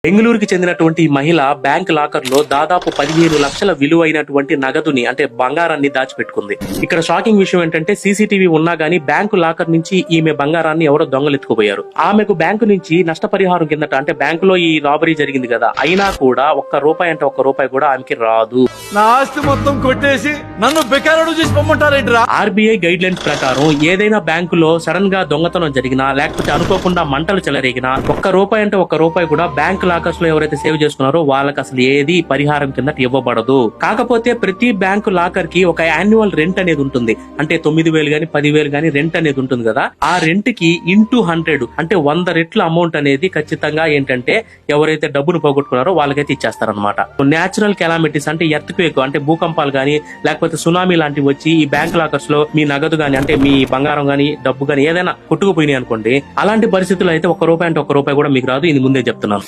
బెంగళూరుకి చెందినటువంటి ఈ మహిళ బ్యాంక్ లాకర్ లో దాదాపు 15 లక్షల విలువైనటువంటి నగదుని అంటే బంగారాన్ని దాచిపెట్టుకుంది. ఇక్కడ షాకింగ్ విషయం ఏంటంటే సీసీటీవీ ఉన్నా గానీ బ్యాంకు లాకర్ నుంచి ఈమె బంగారాన్ని ఎవరో దొంగలెత్తుకుపోయారు. ఆమెకు బ్యాంకు నుంచి నష్టపరిహారం కిందట అంటే బ్యాంకులో ఈ రాబరీ జరిగింది కదా, అయినా కూడా ఒక్క రూపాయి కూడా ఆమెకి రాదు. నా ఆస్తి మొత్తం కొట్టేసి నన్ను బెకారుడు చేసి పొమ్మంటారేంట్రా? ఆర్బీఐ గైడ్ లైన్స్ ప్రకారం ఏదైనా బ్యాంకులో సడన్ గా దొంగతనం జరిగినా లేకపోతే అనుకోకుండా మంటలు చెలరేగినా ఒక్క రూపాయి కూడా బ్యాంక్ లాకర్స్ లో ఎవరైతే సేవ్ చేసుకున్నారో వాళ్ళకి అసలు ఏది పరిహారం కింద ఇవ్వబడదు. కాకపోతే ప్రతి బ్యాంకు లాకర్ కి ఒక యాన్యువల్ రెంట్ అనేది ఉంటుంది. అంటే 9,000 గానీ 10,000 గానీ రెంట్ అనేది ఉంటుంది కదా, ఆ రెంట్ కి ఇంటూ 100 అంటే 100 రెట్ల అమౌంట్ అనేది ఖచ్చితంగా ఏంటంటే ఎవరైతే డబ్బును పోగొట్టుకున్నారో వాళ్ళకైతే ఇచ్చేస్తారనమాట. నేచురల్ కెలామిటీస్ అంటే ఎర్త్క్వేక్ అంటే భూకంపాలు గానీ లేకపోతే సునామీ లాంటివి వచ్చి ఈ బ్యాంక్ లాకర్స్ లో మీ నగదు గానీ అంటే మీ బంగారం గానీ డబ్బు గానీ ఏదైనా కొట్టుకుపోయినాయి అనుకోండి, అలాంటి పరిస్థితుల్లో అయితే ఒక్క రూపాయి కూడా మీకు రాదు. ఇది ముందే చెప్తున్నాను.